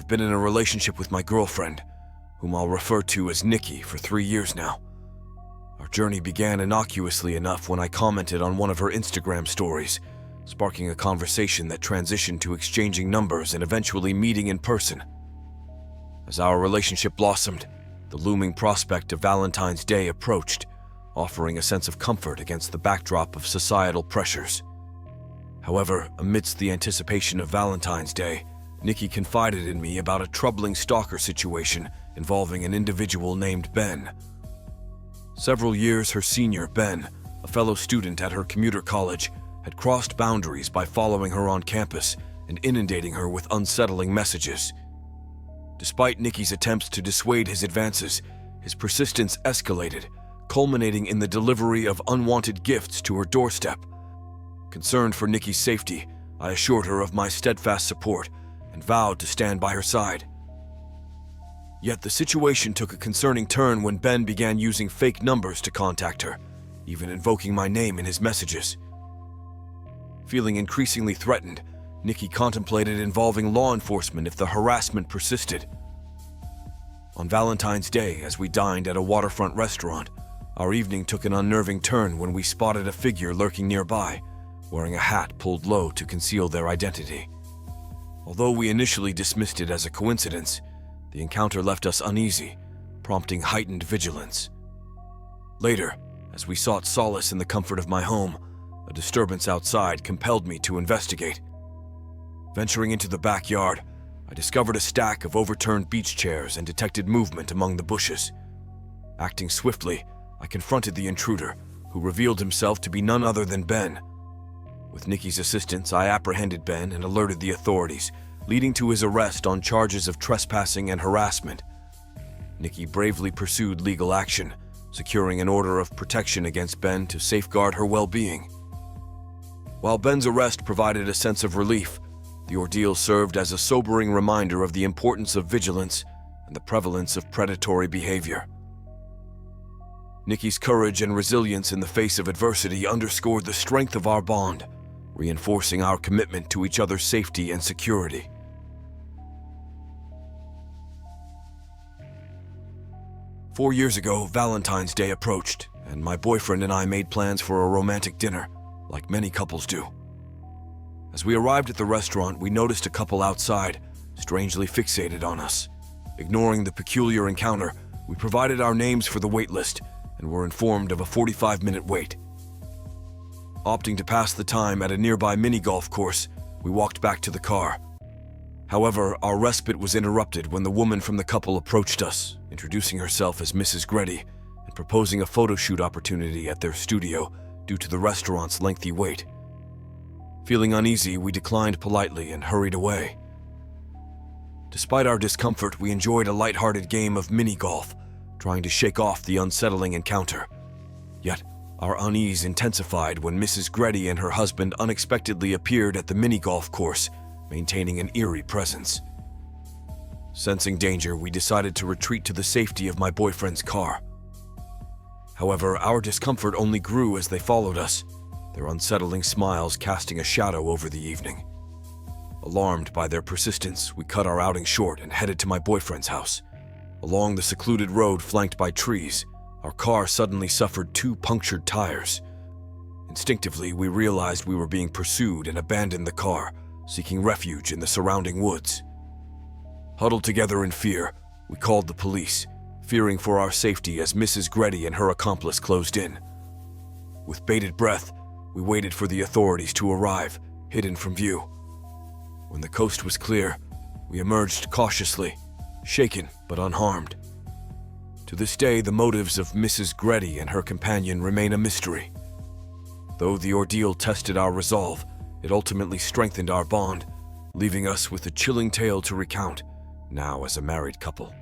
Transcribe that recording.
I've been in a relationship with my girlfriend, whom I'll refer to as Nikki, for 3 years now. Our journey began innocuously enough when I commented on one of her Instagram stories, sparking a conversation that transitioned to exchanging numbers and eventually meeting in person. As our relationship blossomed, the looming prospect of Valentine's Day approached, offering a sense of comfort against the backdrop of societal pressures. However, amidst the anticipation of Valentine's Day, Nikki confided in me about a troubling stalker situation involving an individual named Ben. Several years her senior, Ben, a fellow student at her commuter college, had crossed boundaries by following her on campus and inundating her with unsettling messages. Despite Nikki's attempts to dissuade his advances, his persistence escalated, culminating in the delivery of unwanted gifts to her doorstep. Concerned for Nikki's safety, I assured her of my steadfast support and vowed to stand by her side. Yet the situation took a concerning turn when Ben began using fake numbers to contact her, even invoking my name in his messages. Feeling increasingly threatened, Nikki contemplated involving law enforcement if the harassment persisted. On Valentine's Day, as we dined at a waterfront restaurant, our evening took an unnerving turn when we spotted a figure lurking nearby, wearing a hat pulled low to conceal their identity. Although we initially dismissed it as a coincidence, the encounter left us uneasy, prompting heightened vigilance. Later, as we sought solace in the comfort of my home, a disturbance outside compelled me to investigate. Venturing into the backyard, I discovered a stack of overturned beach chairs and detected movement among the bushes. Acting swiftly, I confronted the intruder, who revealed himself to be none other than Ben. With Nikki's assistance, I apprehended Ben and alerted the authorities, leading to his arrest on charges of trespassing and harassment. Nikki bravely pursued legal action, securing an order of protection against Ben to safeguard her well-being. While Ben's arrest provided a sense of relief, the ordeal served as a sobering reminder of the importance of vigilance and the prevalence of predatory behavior. Nikki's courage and resilience in the face of adversity underscored the strength of our bond, reinforcing our commitment to each other's safety and security. "4 years ago, Valentine's Day approached, and my boyfriend and I made plans for a romantic dinner, like many couples do. As we arrived at the restaurant, we noticed a couple outside, strangely fixated on us. Ignoring the peculiar encounter, we provided our names for the wait list and were informed of a 45-minute wait. Opting to pass the time at a nearby mini-golf course, we walked back to the car. However, our respite was interrupted when the woman from the couple approached us, introducing herself as Mrs. Greddy and proposing a photo shoot opportunity at their studio due to the restaurant's lengthy wait. Feeling uneasy, we declined politely and hurried away. Despite our discomfort, we enjoyed a lighthearted game of mini-golf, trying to shake off the unsettling encounter. Yet, our unease intensified when Mrs. Greddy and her husband unexpectedly appeared at the mini-golf course, maintaining an eerie presence. Sensing danger, we decided to retreat to the safety of my boyfriend's car. However, our discomfort only grew as they followed us, their unsettling smiles casting a shadow over the evening. Alarmed by their persistence, we cut our outing short and headed to my boyfriend's house. Along the secluded road flanked by trees, our car suddenly suffered 2 punctured tires. Instinctively, we realized we were being pursued and abandoned the car, seeking refuge in the surrounding woods. Huddled together in fear, we called the police, fearing for our safety as Mrs. Greddy and her accomplice closed in. With bated breath, we waited for the authorities to arrive, hidden from view. When the coast was clear, we emerged cautiously, shaken but unharmed. To this day, the motives of Mrs. Greddy and her companion remain a mystery. Though the ordeal tested our resolve, it ultimately strengthened our bond, leaving us with a chilling tale to recount, now as a married couple.